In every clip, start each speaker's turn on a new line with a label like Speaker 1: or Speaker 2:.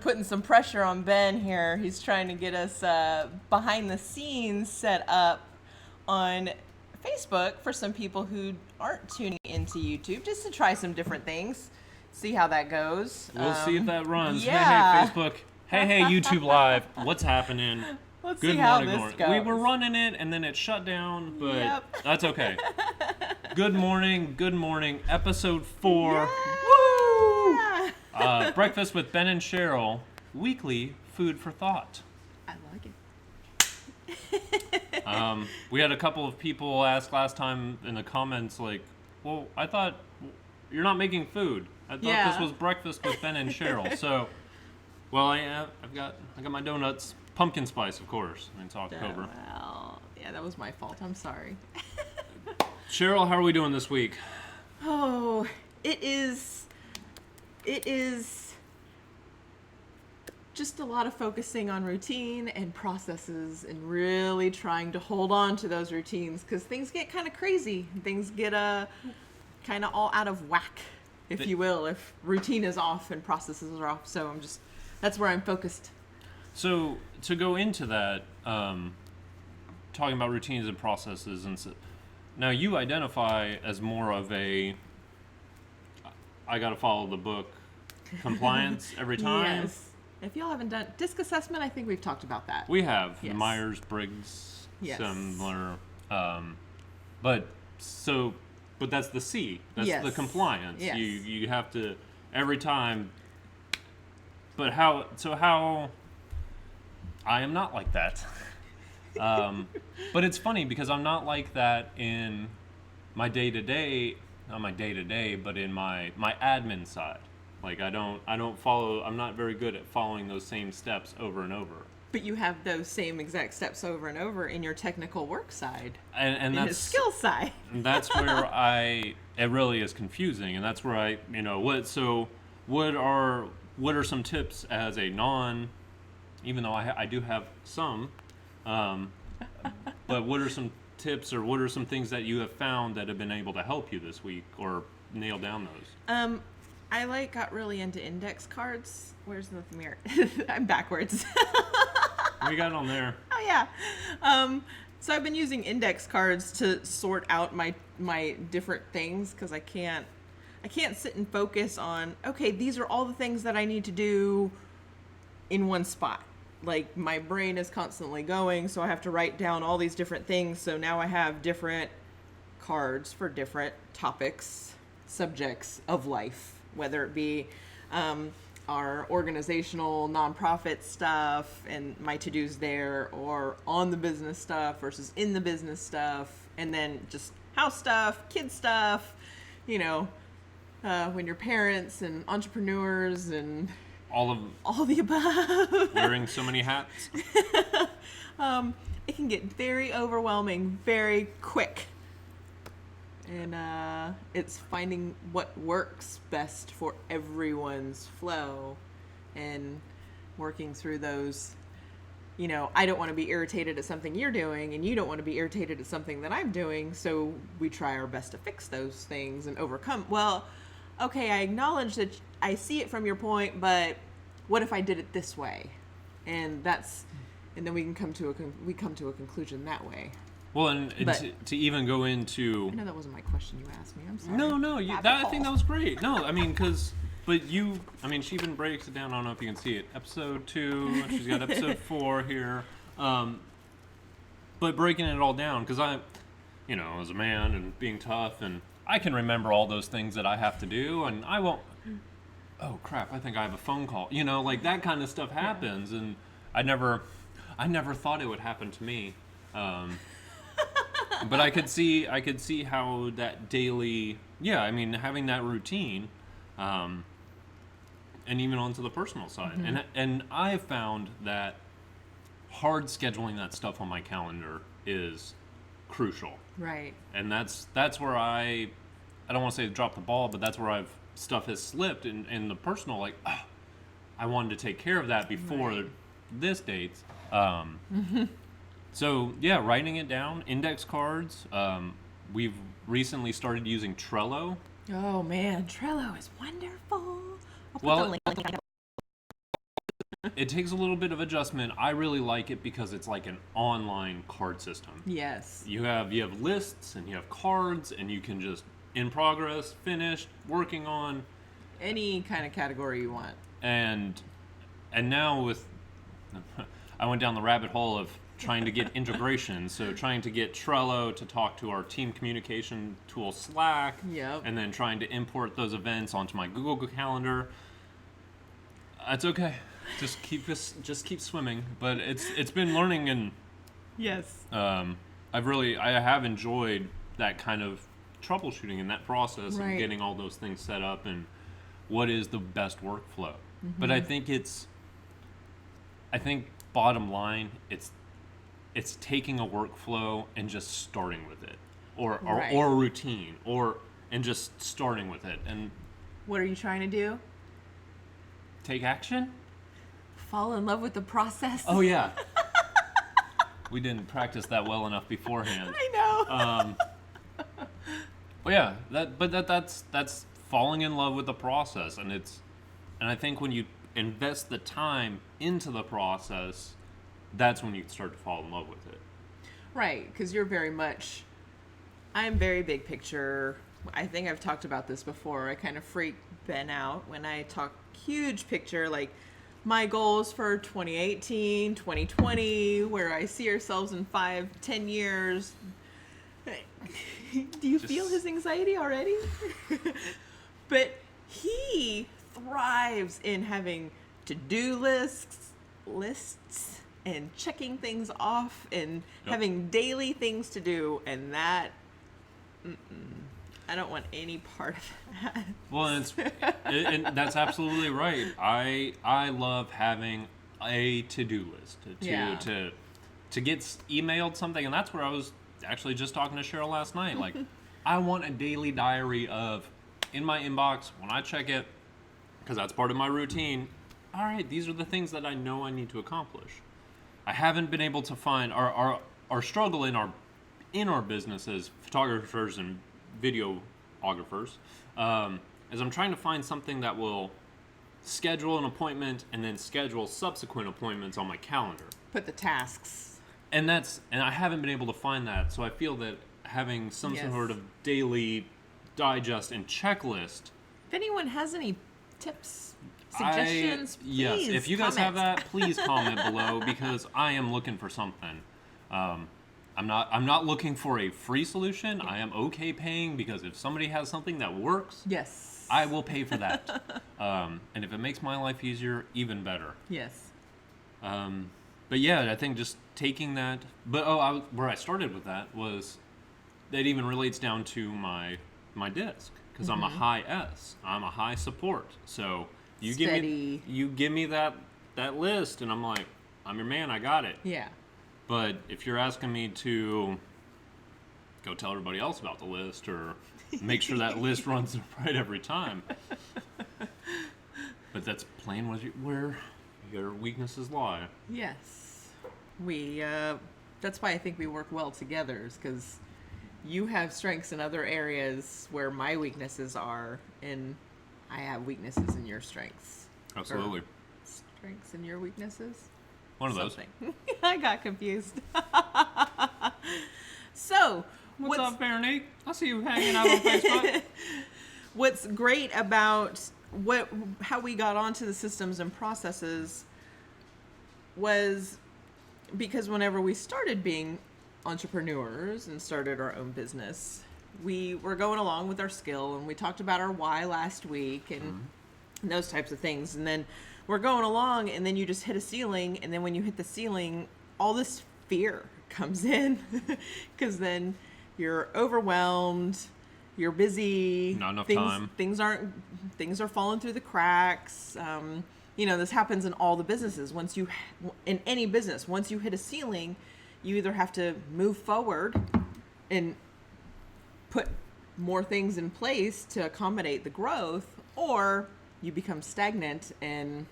Speaker 1: putting some pressure on Ben here. He's trying to get us behind the scenes set up on Facebook for some people who aren't tuning into YouTube, just to try some different things, see how that goes.
Speaker 2: We'll see if that runs.
Speaker 1: Yeah.
Speaker 2: Hey, Facebook. Hey, YouTube Live. What's happening?
Speaker 1: Let's
Speaker 2: Good
Speaker 1: see how
Speaker 2: morning,
Speaker 1: this
Speaker 2: Lauren.
Speaker 1: goes.
Speaker 2: We were running it, and then it shut down, but
Speaker 1: Yep.
Speaker 2: that's okay. Good morning. Episode 4.
Speaker 1: Yeah.
Speaker 2: Breakfast with Ben and Cheryl. Weekly food for thought.
Speaker 1: I like it.
Speaker 2: We had a couple of people ask last time in the comments, like, well, I thought you're not making food. I thought this was breakfast with Ben and Cheryl. So, well, I got my donuts. Pumpkin spice, of course. It's October.
Speaker 1: Well, yeah, that was my fault. I'm sorry.
Speaker 2: Cheryl, how are we doing this week?
Speaker 1: Oh, it is just a lot of focusing on routine and processes and really trying to hold on to those routines because things get kind of crazy. Things get kind of all out of whack, if you will, if routine is off and processes are off. So that's where I'm focused.
Speaker 2: So to go into that, talking about routines and processes, and now you identify as more of a I got to follow the book compliance every time.
Speaker 1: Yes. If y'all haven't done disc assessment, I think we've talked about that.
Speaker 2: We have
Speaker 1: Yes.
Speaker 2: the Myers-Briggs similar, but that's the C. That's the compliance.
Speaker 1: Yes.
Speaker 2: You have to every time. But how I am not like that. But it's funny because I'm not like that in my day-to-day, not my day-to-day, but in my admin side. Like I don't follow, I'm not very good at following those same steps over and over.
Speaker 1: But you have those same exact steps over and over in your technical work side.
Speaker 2: And
Speaker 1: in
Speaker 2: that's
Speaker 1: his skill side.
Speaker 2: And that's where it really is confusing, and that's where what are some tips as a even though I do have some, but what are some tips or what are some things that you have found that have been able to help you this week or nail down those?
Speaker 1: I got really into index cards. Where's the mirror? I'm backwards.
Speaker 2: We got it on there.
Speaker 1: Oh yeah. So I've been using index cards to sort out my different things because I can't sit and focus on, okay, these are all the things that I need to do in one spot. Like my brain is constantly going, so I have to write down all these different things. So now I have different cards for different topics, subjects of life, whether it be our organizational nonprofit stuff and my to-dos there, or on the business stuff versus in the business stuff, and then just house stuff, kid stuff, when you're parents and entrepreneurs and all the above.
Speaker 2: Wearing so many hats.
Speaker 1: It can get very overwhelming very quick. And it's finding what works best for everyone's flow and working through those. I don't want to be irritated at something you're doing, and you don't want to be irritated at something that I'm doing, so we try our best to fix those things and overcome. Well, okay, I acknowledge that I see it from your point, but what if I did it this way? And then we come to a conclusion that way.
Speaker 2: Well, and to even go into...
Speaker 1: I know that wasn't my question you asked me. I'm sorry.
Speaker 2: No, I think that was great. No, I mean, she even breaks it down. I don't know if you can see it. Episode 2, she's got episode 4 here. But breaking it all down, because I, as a man and being tough, and I can remember all those things that I have to do, and I won't... Oh, crap, I think I have a phone call. Like that kind of stuff happens, and I never thought it would happen to me. But I could see how that daily, having that routine, and even onto the personal side. Mm-hmm. And I found that hard scheduling that stuff on my calendar is crucial.
Speaker 1: Right.
Speaker 2: And that's where I don't want to say drop the ball, but that's where stuff has slipped in the personal, like, I wanted to take care of that before this date. So yeah, writing it down, index cards. We've recently started using Trello.
Speaker 1: Oh man, Trello is wonderful.
Speaker 2: Well, It takes a little bit of adjustment. I really like it because it's like an online card system.
Speaker 1: Yes.
Speaker 2: You have lists and you have cards, and you can just in progress, finished, working on
Speaker 1: Any kind of category you want.
Speaker 2: and now with I went down the rabbit hole of trying to get integration, so trying to get Trello to talk to our team communication tool Slack,
Speaker 1: Yep.
Speaker 2: and then trying to import those events onto my Google Calendar. It's okay. Just keep swimming. But it's been learning, and
Speaker 1: Yes.
Speaker 2: I have enjoyed that kind of troubleshooting in that process
Speaker 1: Right.
Speaker 2: and getting all those things set up and what is the best workflow. But I think bottom line, it's taking a workflow and just starting with it, or
Speaker 1: Right.
Speaker 2: a routine, and just starting with it and
Speaker 1: What are you trying to do?
Speaker 2: take action.
Speaker 1: Fall in love with the process?
Speaker 2: Oh yeah, we didn't practice that well enough beforehand.
Speaker 1: I know.
Speaker 2: Well, yeah, that's falling in love with the process, and I think when you invest the time into the process, that's when you start to fall in love with it.
Speaker 1: Right, because I'm very big picture. I think I've talked about this before. I kind of freak Ben out when I talk huge picture, like my goals for 2018, 2020, where I see ourselves in 5-10 years. Do you feel his anxiety already? But he thrives in having to-do lists, and checking things off, and having daily things to do, and that, I don't want any part of that.
Speaker 2: Well, and that's absolutely right. I love having a to-do list to get emailed something, and that's where I was actually just talking to Cheryl last night. Like, I want a daily diary of in my inbox when I check it, because that's part of my routine. All right, these are the things that I know I need to accomplish. I haven't been able to find our struggle in our business as photographers and videographers, is I'm trying to find something that will schedule an appointment and then schedule subsequent appointments on my calendar.
Speaker 1: Put the tasks.
Speaker 2: And I haven't been able to find that, so I feel that having some sort of daily digest and checklist.
Speaker 1: If anyone has any tips, suggestions, please
Speaker 2: yes, if you guys have
Speaker 1: comment.
Speaker 2: that, please comment below, because I am looking for something. I'm not looking for a free solution. I am okay paying, because if somebody has something that works,
Speaker 1: Yes.
Speaker 2: I will pay for that. And if it makes my life easier, even better.
Speaker 1: Yes.
Speaker 2: But yeah, I think just taking that. But where I started with that was that even relates down to my disc, because I'm a high S. I'm a high support. So you
Speaker 1: Steady.
Speaker 2: give me that list, and I'm like, I'm your man. I got it.
Speaker 1: Yeah.
Speaker 2: But if you're asking me to go tell everybody else about the list, or make sure that list runs right every time, but that's playing with where your weaknesses lie.
Speaker 1: Yes. That's why I think we work well together, is because you have strengths in other areas where my weaknesses are, and I have weaknesses in your strengths.
Speaker 2: Absolutely.
Speaker 1: Or strengths in your weaknesses?
Speaker 2: One of those.
Speaker 1: Something. I got confused. So,
Speaker 2: What's up, Barney? I see you hanging out on Facebook.
Speaker 1: What's great about how we got onto the systems and processes was because whenever we started being entrepreneurs and started our own business, we were going along with our skill, and we talked about our why last week and those types of things. And then we're going along, and then you just hit a ceiling, and then when you hit the ceiling, all this fear comes in, because then you're overwhelmed, you're busy,
Speaker 2: not enough time.
Speaker 1: Things are falling through the cracks. This happens in all the businesses. In any business, once you hit a ceiling, you either have to move forward and put more things in place to accommodate the growth, or you become stagnant and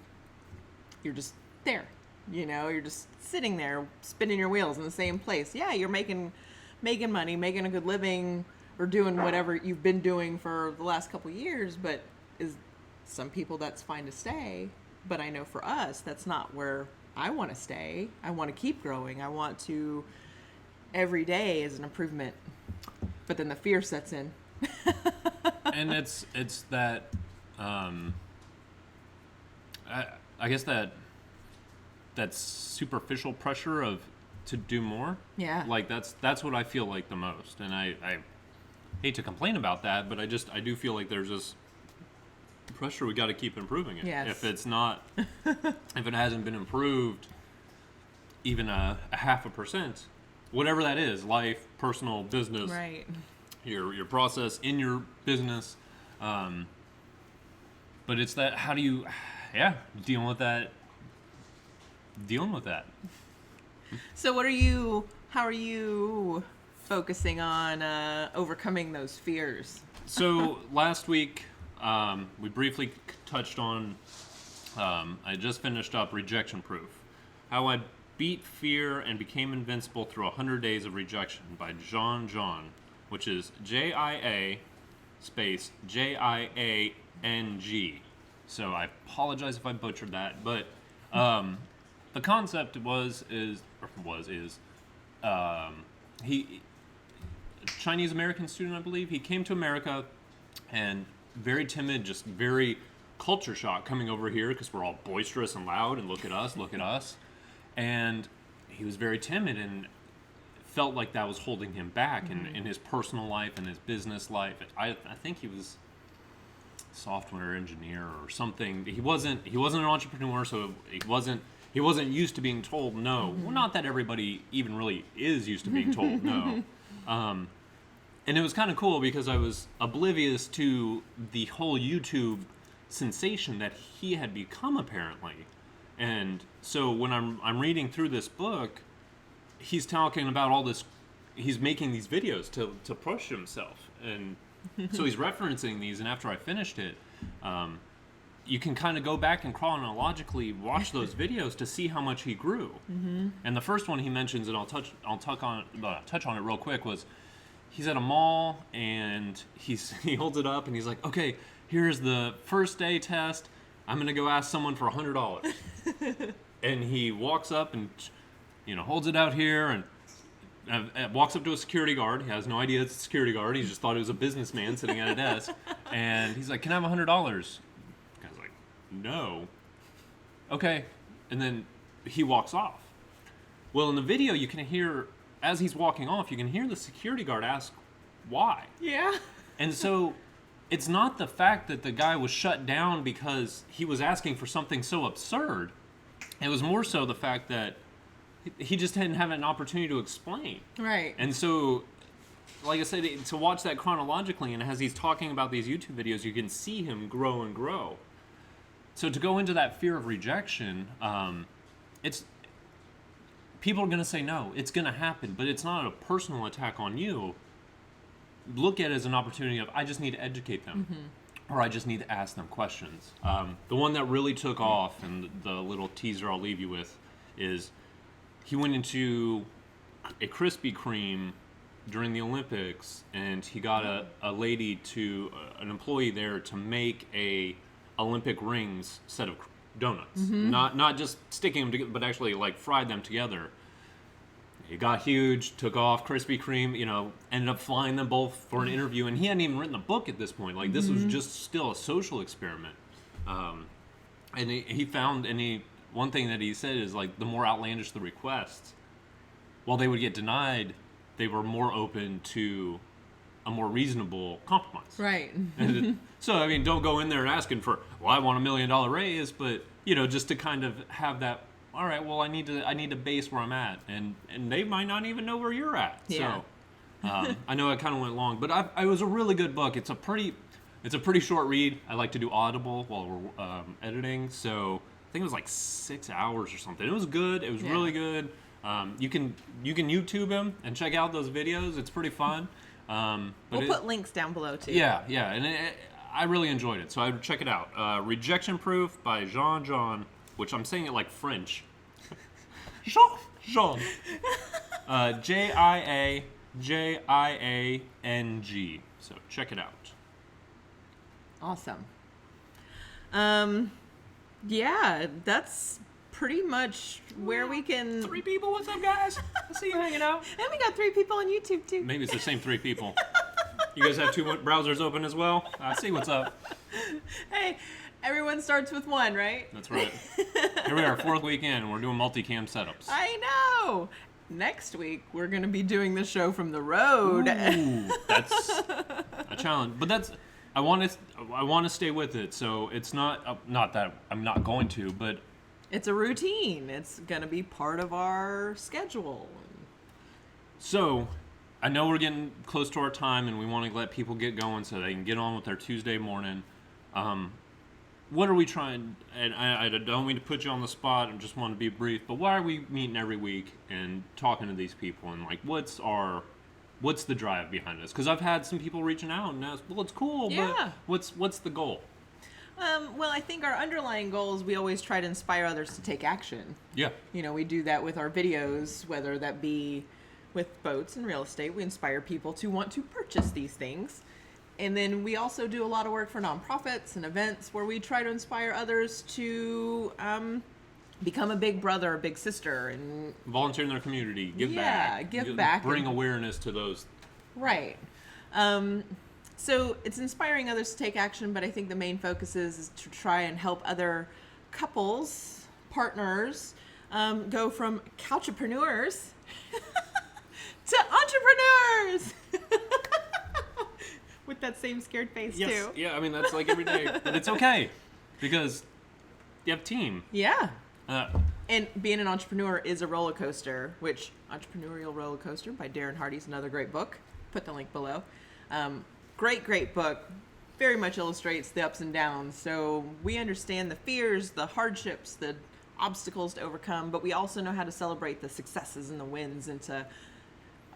Speaker 1: you're just there. You're just sitting there spinning your wheels in the same place. Yeah, you're making money, making a good living, or doing whatever you've been doing for the last couple of years, but some people that's fine to stay. But I know for us, that's not where I want to stay. I want to keep growing. I want to, every day is an improvement. But then the fear sets in.
Speaker 2: And it's that, I guess that superficial pressure of to do more.
Speaker 1: Yeah.
Speaker 2: Like that's what I feel like the most. And I hate to complain about that, but I do feel like there's this pressure. We got to keep improving it.
Speaker 1: Yes.
Speaker 2: If it's not, if it hasn't been improved even a 0.5%, whatever that is, life, personal, business,
Speaker 1: Right.
Speaker 2: your process in your business, but it's that, how do you dealing with that.
Speaker 1: So how are you focusing on overcoming those fears?
Speaker 2: So last week, we briefly touched on, I just finished up Rejection Proof. How I beat fear and became invincible through 100 days of rejection by Jiang, which is JIA space JIANG. So I apologize if I butchered that, but the concept he Chinese American student, I believe. He came to America and very timid, just very culture shock coming over here because we're all boisterous and loud and look at us. And he was very timid and felt like that was holding him back in his personal life and his business life. I think he was a software engineer or something. He wasn't an entrepreneur, so he wasn't used to being told no. Well, not that everybody even really is used to being told no. And it was kind of cool because I was oblivious to the whole YouTube sensation that he had become, apparently. And so when I'm reading through this book, he's talking about all this. He's making these videos to push himself, and so he's referencing these. And after I finished it, you can kind of go back and chronologically watch those videos to see how much he grew. Mm-hmm. And the first one he mentions, and I'll touch on it real quick, was he's at a mall and he holds it up and he's like, okay, here's the first day test. I'm gonna go ask someone for $100. And he walks up and holds it out here and walks up to a security guard. He has no idea it's a security guard. He just thought it was a businessman sitting at a desk. And he's like, can I have $100? The guy's like, no. Okay. And then he walks off. Well, in the video, you can hear, as he's walking off, you can hear the security guard ask why.
Speaker 1: Yeah.
Speaker 2: And so it's not the fact that the guy was shut down because he was asking for something so absurd. It was more so the fact that he just didn't have an opportunity to explain.
Speaker 1: Right.
Speaker 2: And so, like I said, to watch that chronologically, and as he's talking about these YouTube videos, you can see him grow and grow. So to go into that fear of rejection, it's people are going to say no. It's going to happen, but it's not a personal attack on you. Look at it as an opportunity of, I just need to educate them. Mm-hmm. Or I just need to ask them questions. The one that really took off, and the little teaser I'll leave you with, is he went into a Krispy Kreme during the Olympics, and he got an employee there to make a Olympic rings set of donuts. Mm-hmm. Not just sticking them together, but actually like fried them together. It got huge, took off. Krispy Kreme, ended up flying them both for an interview, and he hadn't even written a book at this point. Like, this was just still a social experiment. And he found, one thing that he said is, like, the more outlandish the requests, while they would get denied, they were more open to a more reasonable compromise.
Speaker 1: Right.
Speaker 2: So, I mean, don't go in there asking for, I want $1 million raise, but, just to kind of have that, all right, well, I need to base where I'm at, and they might not even know where you're at.
Speaker 1: Yeah.
Speaker 2: So, I know I kind of went long, but it was a really good book. It's a pretty short read. I like to do Audible while we're editing, so I think it was like 6 hours or something. It was good. It was really good. You can YouTube him and check out those videos. It's pretty fun.
Speaker 1: We'll put links down below too.
Speaker 2: Yeah, and I really enjoyed it, so I would check it out. Rejection Proof by Jiang. Which I'm saying it like French. Jiang. JIAJIANG. So check it out.
Speaker 1: Awesome. Yeah, that's pretty much where we can.
Speaker 2: 3 people, what's up, guys? I see you hanging out.
Speaker 1: And we got 3 people on YouTube too.
Speaker 2: Maybe it's the same 3 people. You guys have 2 browsers open as well? I see what's up.
Speaker 1: Hey, everyone starts with 1, right?
Speaker 2: That's right. Here we are, 4th weekend, and we're doing multicam setups.
Speaker 1: I know. Next week we're gonna be doing the show from the road.
Speaker 2: Ooh, that's a challenge. But I want to stay with it. So it's not that I'm not going to, but
Speaker 1: It's a routine. It's gonna be part of our schedule.
Speaker 2: so I know we're getting close to our time, and we want to let people get going so they can get on with their Tuesday morning. What are we trying? And I don't mean to put you on the spot. I just want to be brief. But why are we meeting every week and talking to these people? And like, what's the drive behind this? Because I've had some people reaching out and ask, well, it's cool,
Speaker 1: Yeah.
Speaker 2: but what's the goal?
Speaker 1: Well, I think our underlying goal is we always try to inspire others to take action.
Speaker 2: Yeah.
Speaker 1: You know, we do that with our videos, whether that be with boats and real estate. We inspire people to want to purchase these things. And then we also do a lot of work for nonprofits and events where we try to inspire others to become a big brother, a big sister, and
Speaker 2: Volunteer in their community, give
Speaker 1: Yeah,
Speaker 2: back.
Speaker 1: give back
Speaker 2: Bring
Speaker 1: and-
Speaker 2: awareness to those.
Speaker 1: right. So it's inspiring others to take action, but I think the main focus is to try and help other couples, partners, go from couchpreneurs to entrepreneurs. With that same scared face too.
Speaker 2: Yeah, I mean, that's like every day. But it's okay because you have a team.
Speaker 1: Yeah.
Speaker 2: Uh,
Speaker 1: And being an entrepreneur is a roller coaster, which Entrepreneurial Roller Coaster by Darren Hardy's another great book. Put the link below. Great book. Very much illustrates the ups and downs. So we understand the fears, the hardships, the obstacles to overcome, but we also know how to celebrate the successes and the wins and to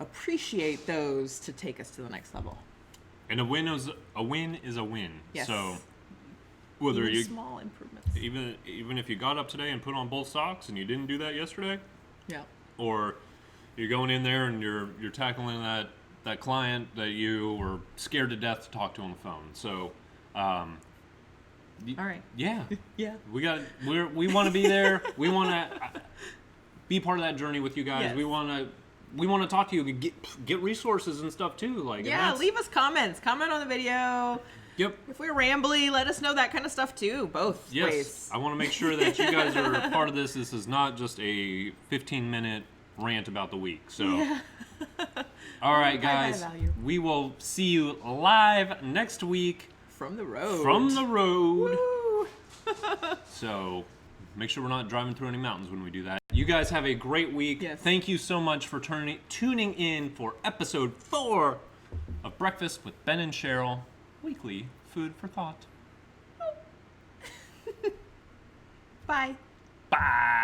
Speaker 1: appreciate those to take us to the next level.
Speaker 2: and a win is a win.
Speaker 1: Yes.
Speaker 2: So whether
Speaker 1: Even
Speaker 2: you
Speaker 1: small improvements.
Speaker 2: even if you got up today and put on both socks and you didn't do that yesterday,
Speaker 1: Yeah.
Speaker 2: or you're going in there and you're tackling that client that you were scared to death to talk to on the phone. So
Speaker 1: All right.
Speaker 2: yeah.
Speaker 1: Yeah.
Speaker 2: We want to be there. We want to be part of that journey with you guys.
Speaker 1: Yes.
Speaker 2: We want to talk to you, get resources and stuff too. Like, and
Speaker 1: Yeah,
Speaker 2: that's-
Speaker 1: leave us comments. Comment on the video.
Speaker 2: Yep.
Speaker 1: If we're rambly, let us know that kind of stuff too. Both
Speaker 2: Yes.
Speaker 1: ways.
Speaker 2: I want to make sure that you guys are part of this. This is not just a 15-minute rant about the week. So,
Speaker 1: Yeah.
Speaker 2: all right,
Speaker 1: Bye-bye
Speaker 2: guys.
Speaker 1: value.
Speaker 2: We will see you live next week
Speaker 1: From the road.
Speaker 2: from the road.
Speaker 1: Woo.
Speaker 2: So make sure we're not driving through any mountains when we do that. You guys have a great week.
Speaker 1: Yes.
Speaker 2: Thank you so much for tuning in for episode 4 of Breakfast with Ben and Cheryl, weekly food for thought.
Speaker 1: Bye.
Speaker 2: Bye.